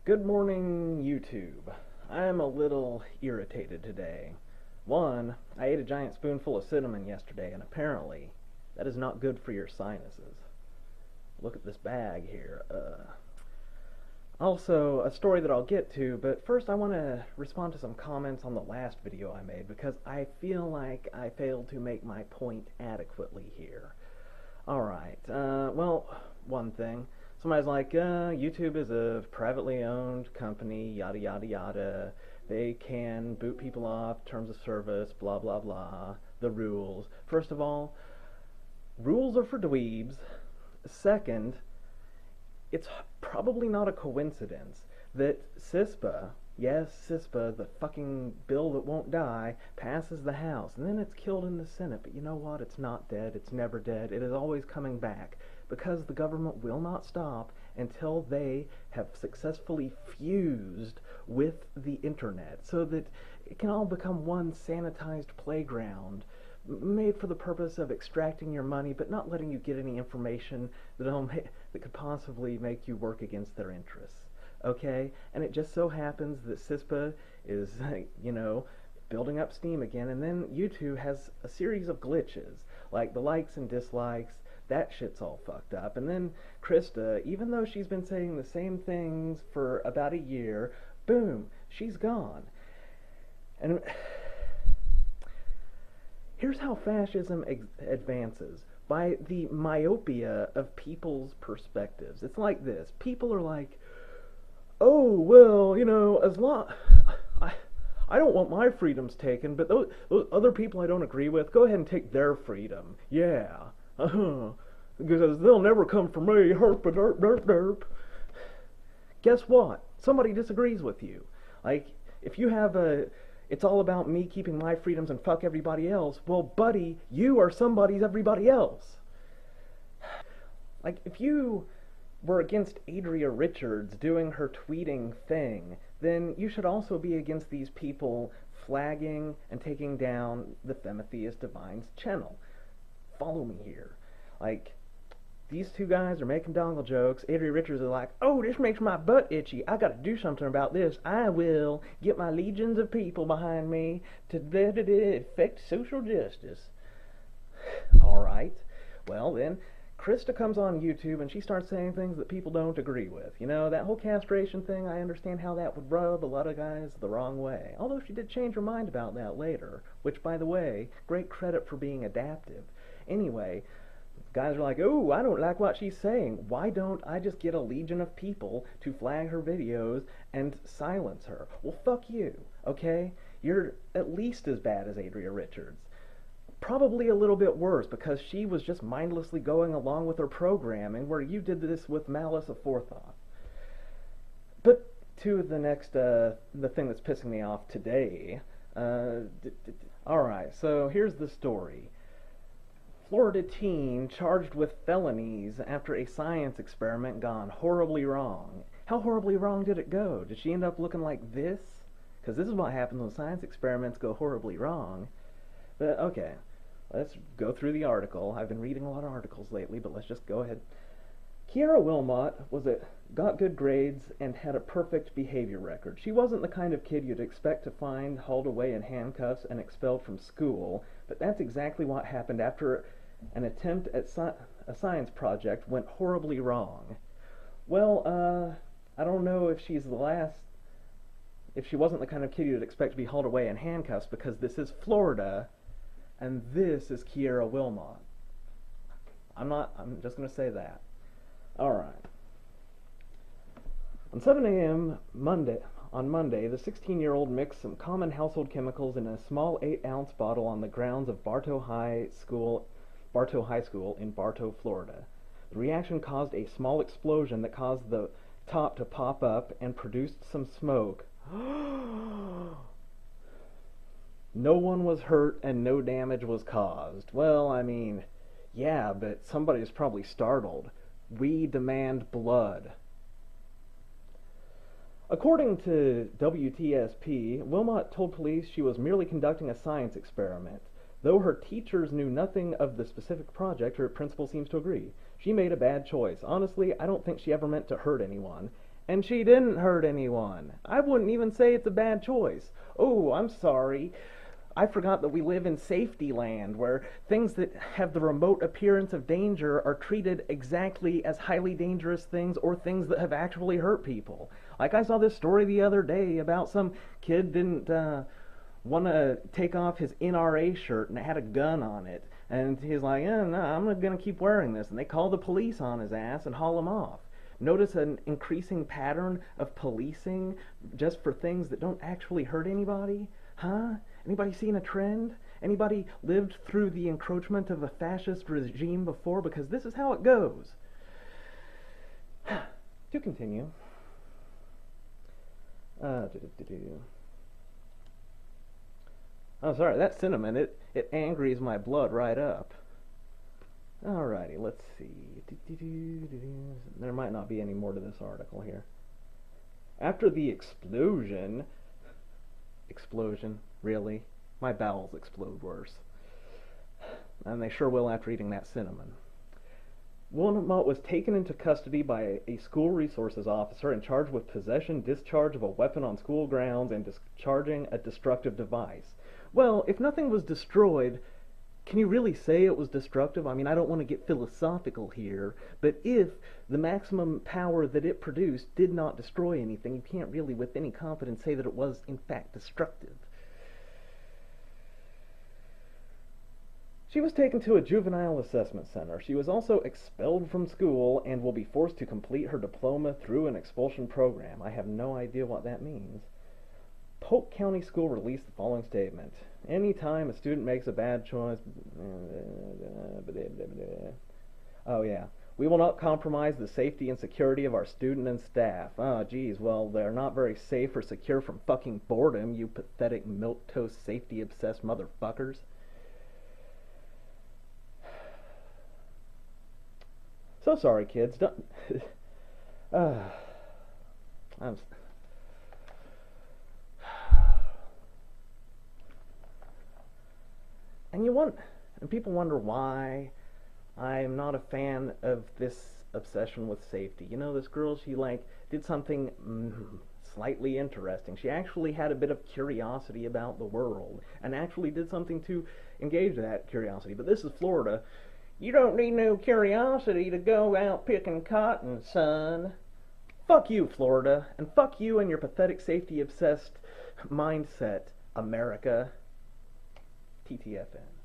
Good morning, YouTube. I'm a little irritated today. One, I ate a giant spoonful of cinnamon yesterday, and apparently that is not good for your sinuses. Look at this bag here. Also, a story that I'll get to, but first I want to respond to some comments on the last video I made because I feel like I failed to make my point adequately here. Alright, well, one thing. Somebody's like, YouTube is a privately owned company, yada yada yada. They can boot people off, terms of service, blah blah blah. The rules. First of all, rules are for dweebs. Second, it's probably not a coincidence that CISPA, yes, CISPA, the fucking bill that won't die, passes the House, and then it's killed in the Senate. But you know what? It's not dead. It's never dead. It is always coming back because the government will not stop until they have successfully fused with the internet so that it can all become one sanitized playground made for the purpose of extracting your money but not letting you get any information that could possibly make you work against their interests. Okay? And it just so happens that CISPA is, building up steam again, and then YouTube has a series of glitches, like the likes and dislikes. That shit's all fucked up. And then Krista, even though she's been saying the same things for about a year, boom, she's gone. And here's how fascism advances. By the myopia of people's perspectives. It's like this. People are like, oh, well, as long... I don't want my freedoms taken, but those other people I don't agree with, go ahead and take their freedom. Yeah. Because they'll never come for me. Herp, derp, derp, derp. Guess what? Somebody disagrees with you. Like, if you have it's all about me keeping my freedoms and fuck everybody else, well, buddy, you are somebody's everybody else. Like, if you were against Adria Richards doing her tweeting thing, then you should also be against these people flagging and taking down the Femitheist Divine's channel. Follow me here. Like, these two guys are making dongle jokes. Adria Richards is like, oh, this makes my butt itchy. I gotta do something about this. I will get my legions of people behind me to effect social justice. Alright. Well, then, Krista comes on YouTube and she starts saying things that people don't agree with. That whole castration thing, I understand how that would rub a lot of guys the wrong way. Although she did change her mind about that later, which, by the way, great credit for being adaptive. Anyway, guys are like, oh, I don't like what she's saying. Why don't I just get a legion of people to flag her videos and silence her? Well, fuck you, okay? You're at least as bad as Adria Richards. Probably a little bit worse, because she was just mindlessly going along with her programming, where you did this with malice aforethought. But to the next, the thing that's pissing me off today. Alright, so here's the story. Florida teen charged with felonies after a science experiment gone horribly wrong. How horribly wrong did it go? Did she end up looking like this? Because this is what happens when science experiments go horribly wrong. But, okay. Let's go through the article. I've been reading a lot of articles lately, but let's just go ahead. Kiara Wilmot got good grades and had a perfect behavior record. She wasn't the kind of kid you'd expect to find hauled away in handcuffs and expelled from school, but that's exactly what happened after an attempt at a science project went horribly wrong. Well, I don't know if she wasn't the kind of kid you'd expect to be hauled away in handcuffs, because this is Florida, and this is Kiara Wilmot. I'm just going to say that. Alright. On 7 a.m. on Monday, the 16-year-old mixed some common household chemicals in a small 8-ounce bottle on the grounds of Bartow High School in Bartow, Florida. The reaction caused a small explosion that caused the top to pop up and produced some smoke. No one was hurt and no damage was caused. Well, I mean, yeah, but somebody's probably startled. We demand blood. According to WTSP, Wilmot told police she was merely conducting a science experiment. Though her teachers knew nothing of the specific project, her principal seems to agree. She made a bad choice. Honestly, I don't think she ever meant to hurt anyone. and she didn't hurt anyone. I wouldn't even say it's a bad choice. Oh, I'm sorry. I forgot that we live in safety land, where things that have the remote appearance of danger are treated exactly as highly dangerous things or things that have actually hurt people. Like, I saw this story the other day about some kid didn't want to take off his NRA shirt and it had a gun on it. And he's like, no, I'm going to keep wearing this. And they call the police on his ass and haul him off. Notice an increasing pattern of policing just for things that don't actually hurt anybody? Huh? Anybody seen a trend? Anybody lived through the encroachment of a fascist regime before? Because this is how it goes. To continue. Oh, sorry, that cinnamon, it angries my blood right up. Alrighty, let's see. There might not be any more to this article here. After the explosion, really? My bowels explode worse. And they sure will after eating that cinnamon. Wilmot was taken into custody by a school resources officer and charged with possession, discharge of a weapon on school grounds, and discharging a destructive device. Well, if nothing was destroyed, can you really say it was destructive? I mean, I don't want to get philosophical here, but if the maximum power that it produced did not destroy anything, you can't really with any confidence say that it was, in fact, destructive. She was taken to a juvenile assessment center. She was also expelled from school and will be forced to complete her diploma through an expulsion program. I have no idea what that means. Polk County School released the following statement. Anytime a student makes a bad choice... Oh, yeah. We will not compromise the safety and security of our student and staff. Oh, geez, well, they're not very safe or secure from fucking boredom, you pathetic milquetoast safety-obsessed motherfuckers. So sorry, kids. Don't... I'm... And people wonder why I'm not a fan of this obsession with safety. You know, this girl, she did something slightly interesting. She actually had a bit of curiosity about the world and actually did something to engage that curiosity. But this is Florida. You don't need no curiosity to go out picking cotton, son. Fuck you, Florida, and fuck you and your pathetic safety-obsessed mindset, America. TTFN.